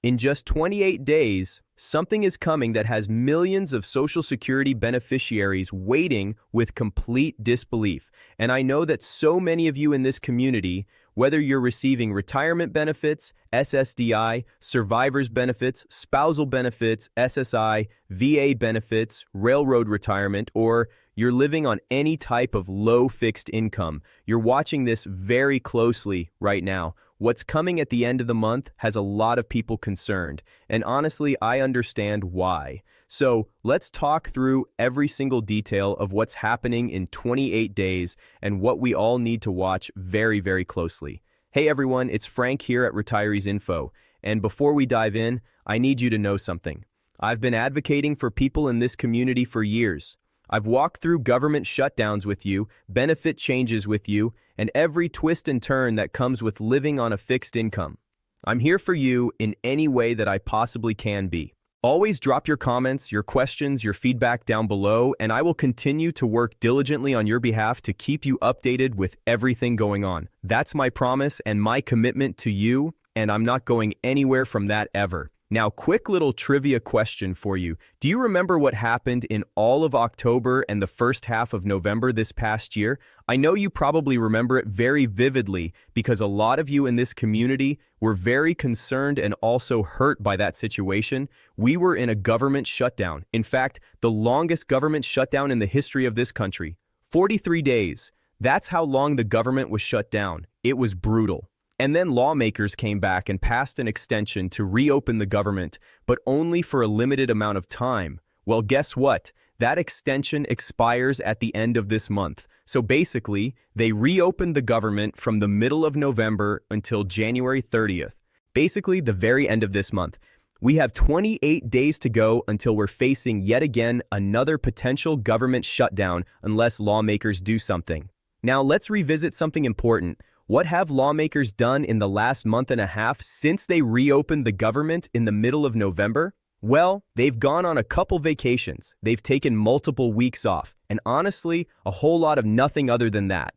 In just 28 days, something is coming that has millions of Social Security beneficiaries waiting with complete disbelief. And I know that so many of you in this community, whether you're receiving retirement benefits, SSDI, survivor's benefits, spousal benefits, SSI, VA benefits, railroad retirement, or you're living on any type of low fixed income, you're watching this very closely right now. What's coming at the end of the month has a lot of people concerned, and honestly, I understand why. So let's talk through every single detail of what's happening in 28 days and what we all need to watch very, very closely. Hey everyone, it's Frank here at Retirees Info, and before we dive in, I need you to know something. I've been advocating for people in this community for years. I've walked through government shutdowns with you, benefit changes with you, and every twist and turn that comes with living on a fixed income. I'm here for you in any way that I possibly can be. Always drop your comments, your questions, your feedback down below, and I will continue to work diligently on your behalf to keep you updated with everything going on. That's my promise and my commitment to you, and I'm not going anywhere from that ever. Now, quick little trivia question for you. Do you remember what happened in all of October and the first half of November this past year? I know you probably remember it very vividly because a lot of you in this community were very concerned and also hurt by that situation. We were in a government shutdown. In fact, the longest government shutdown in the history of this country. 43 days. That's how long the government was shut down. It was brutal. And then lawmakers came back and passed an extension to reopen the government, but only for a limited amount of time. Well, guess what? That extension expires at the end of this month. So basically, they reopened the government from the middle of November until January 30th. Basically, the very end of this month. We have 28 days to go until we're facing yet again another potential government shutdown unless lawmakers do something. Now, let's revisit something important. What have lawmakers done in the last month and a half since they reopened the government in the middle of November? Well, they've gone on a couple vacations, they've taken multiple weeks off, and honestly, a whole lot of nothing other than that.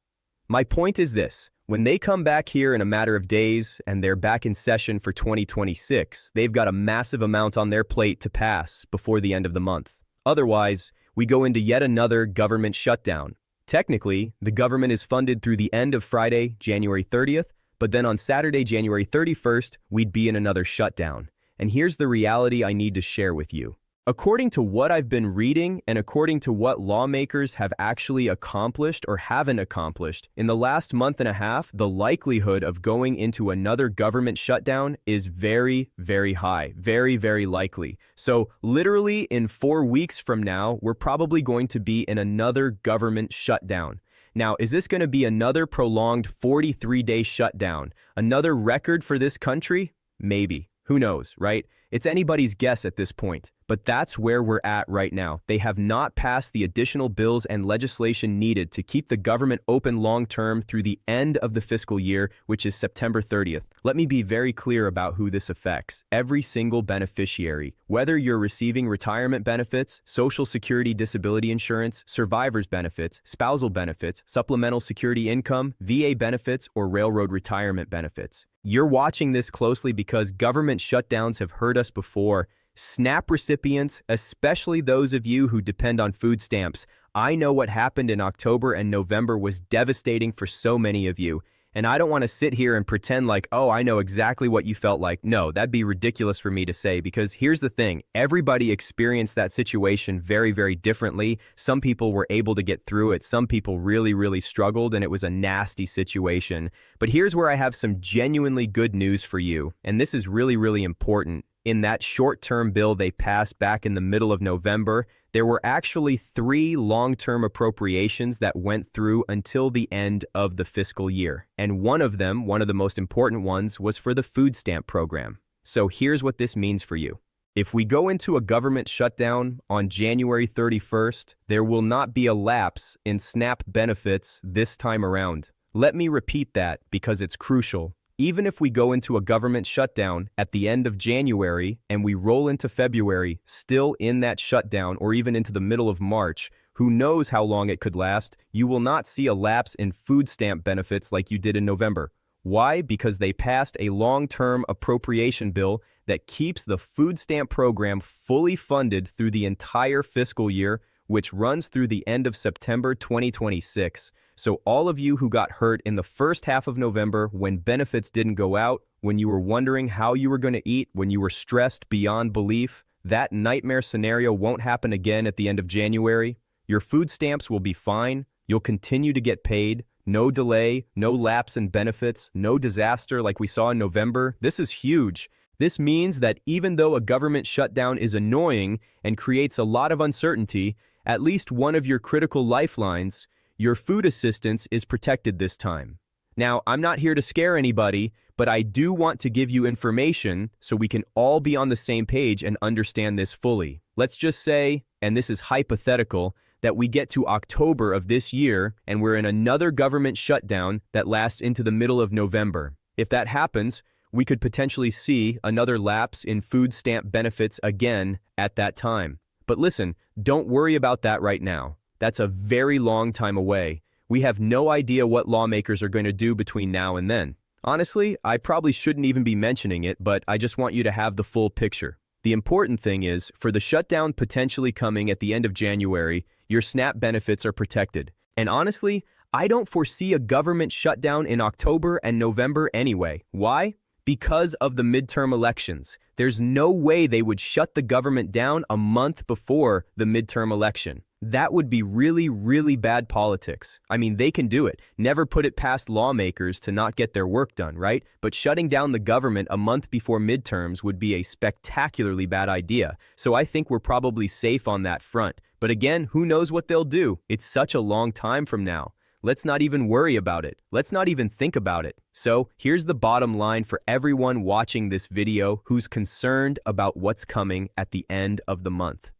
My point is this, when they come back here in a matter of days and they're back in session for 2026, they've got a massive amount on their plate to pass before the end of the month. Otherwise, we go into yet another government shutdown. Technically, the government is funded through the end of Friday, January 30th, but then on Saturday, January 31st, we'd be in another shutdown. And here's the reality I need to share with you. According to what I've been reading and according to what lawmakers have actually accomplished or haven't accomplished, in the last month and a half, the likelihood of going into another government shutdown is very, very high. Very, very likely. So literally in 4 weeks from now, we're probably going to be in another government shutdown. Now, is this going to be another prolonged 43-day shutdown? Another record for this country? Maybe. Who knows, right? It's anybody's guess at this point. But that's where we're at right now. They have not passed the additional bills and legislation needed to keep the government open long-term through the end of the fiscal year, which is September 30th. Let me be very clear about who this affects. Every single beneficiary. Whether you're receiving retirement benefits, Social Security disability insurance, survivor's benefits, spousal benefits, supplemental security income, VA benefits, or railroad retirement benefits. You're watching this closely because government shutdowns have hurt us before. SNAP recipients, especially those of you who depend on food stamps, I know what happened in October and November was devastating for so many of you. And I don't want to sit here and pretend like, oh, I know exactly what you felt like. No, that'd be ridiculous for me to say because here's the thing. Everybody experienced that situation very, very differently. Some people were able to get through it. Some people really, really struggled and it was a nasty situation. But here's where I have some genuinely good news for you. And this is really, really important. In that short-term bill they passed back in the middle of November, there were actually 3 long-term appropriations that went through until the end of the fiscal year. And one of them, one of the most important ones, was for the food stamp program. So here's what this means for you. If we go into a government shutdown on January 31st, there will not be a lapse in SNAP benefits this time around. Let me repeat that because it's crucial. Even if we go into a government shutdown at the end of January and we roll into February still in that shutdown or even into the middle of March, who knows how long it could last, you will not see a lapse in food stamp benefits like you did in November. Why? Because they passed a long-term appropriation bill that keeps the food stamp program fully funded through the entire fiscal year, which runs through the end of September 2026. So all of you who got hurt in the first half of November when benefits didn't go out, when you were wondering how you were going to eat, when you were stressed beyond belief, that nightmare scenario won't happen again at the end of January. Your food stamps will be fine. You'll continue to get paid. No delay, no lapse in benefits, no disaster like we saw in November. This is huge. This means that even though a government shutdown is annoying and creates a lot of uncertainty, at least one of your critical lifelines, your food assistance, is protected this time. Now, I'm not here to scare anybody, but I do want to give you information so we can all be on the same page and understand this fully. Let's just say, and this is hypothetical, that we get to October of this year and we're in another government shutdown that lasts into the middle of November. If that happens, we could potentially see another lapse in food stamp benefits again at that time. But listen, don't worry about that right now. That's a very long time away. We have no idea what lawmakers are going to do between now and then. Honestly, I probably shouldn't even be mentioning it, but I just want you to have the full picture. The important thing is, for the shutdown potentially coming at the end of January, your SNAP benefits are protected. And honestly, I don't foresee a government shutdown in October and November anyway. Why? Because of the midterm elections. There's no way they would shut the government down a month before the midterm election. That would be really, really bad politics. I mean, they can do it. Never put it past lawmakers to not get their work done, right? But shutting down the government a month before midterms would be a spectacularly bad idea. So I think we're probably safe on that front. But again, who knows what they'll do? It's such a long time from now. Let's not even worry about it. Let's not even think about it. So here's the bottom line for everyone watching this video who's concerned about what's coming at the end of the month.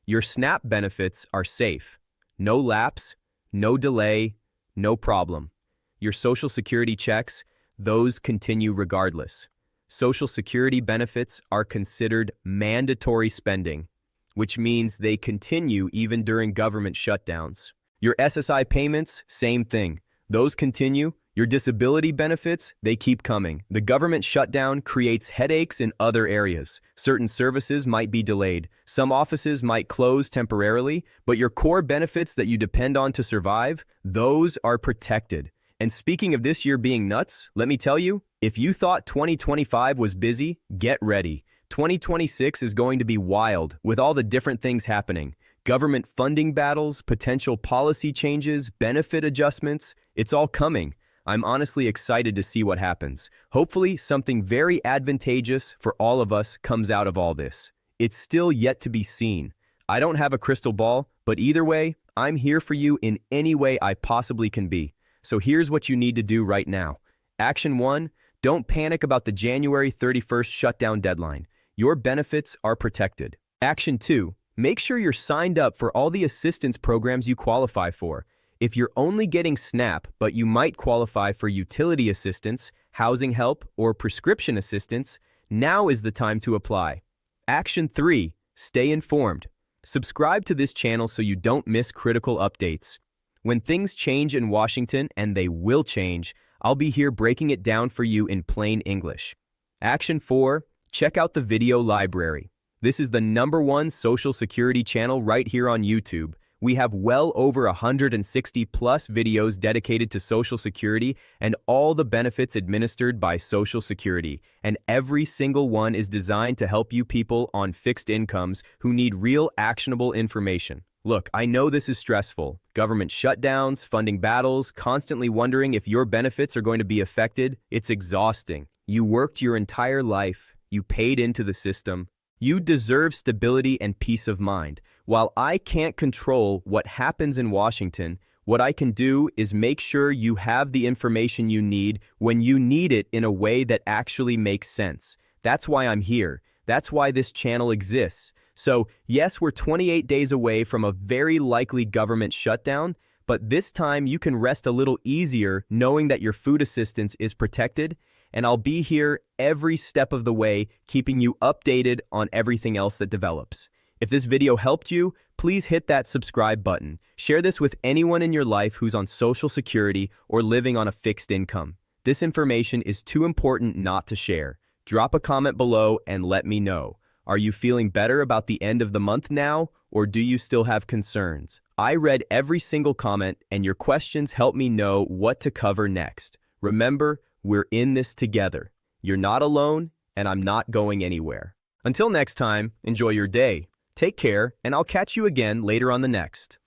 Your SNAP benefits are safe. No lapse, no delay, no problem. Your Social Security checks, those continue regardless. Social Security benefits are considered mandatory spending, which means they continue even during government shutdowns. Your SSI payments, same thing. Those continue. Your disability benefits, they keep coming. The government shutdown creates headaches in other areas. Certain services might be delayed. Some offices might close temporarily, but your core benefits that you depend on to survive, those are protected. And speaking of this year being nuts, let me tell you, if you thought 2025 was busy, get ready. 2026 is going to be wild with all the different things happening. Government funding battles, potential policy changes, benefit adjustments, it's all coming. I'm honestly excited to see what happens. Hopefully, something very advantageous for all of us comes out of all this. It's still yet to be seen. I don't have a crystal ball, but either way, I'm here for you in any way I possibly can be. So here's what you need to do right now. Action 1, don't panic about the January 31st shutdown deadline. Your benefits are protected. Action 2, make sure you're signed up for all the assistance programs you qualify for. If you're only getting SNAP, but you might qualify for utility assistance, housing help, or prescription assistance, now is the time to apply. Action 3, stay informed. Subscribe to this channel so you don't miss critical updates. When things change in Washington, and they will change, I'll be here breaking it down for you in plain English. Action 4, check out the video library. This is the #1 Social Security channel right here on YouTube. We have well over 160 plus videos dedicated to Social Security and all the benefits administered by Social Security, and every single one is designed to help you people on fixed incomes who need real actionable information. Look, I know this is stressful. Government shutdowns, funding battles, constantly wondering if your benefits are going to be affected. It's exhausting. You worked your entire life. You paid into the system. You deserve stability and peace of mind. While I can't control what happens in Washington, what I can do is make sure you have the information you need when you need it in a way that actually makes sense. That's why I'm here. That's why this channel exists. So, yes, we're 28 days away from a very likely government shutdown, but this time you can rest a little easier knowing that your food assistance is protected, and I'll be here every step of the way, keeping you updated on everything else that develops. If this video helped you, please hit that subscribe button. Share this with anyone in your life who's on Social Security or living on a fixed income. This information is too important not to share. Drop a comment below and let me know. Are you feeling better about the end of the month now, or do you still have concerns? I read every single comment, and your questions help me know what to cover next. Remember, we're in this together. You're not alone, and I'm not going anywhere. Until next time, enjoy your day. Take care, and I'll catch you again later on the next.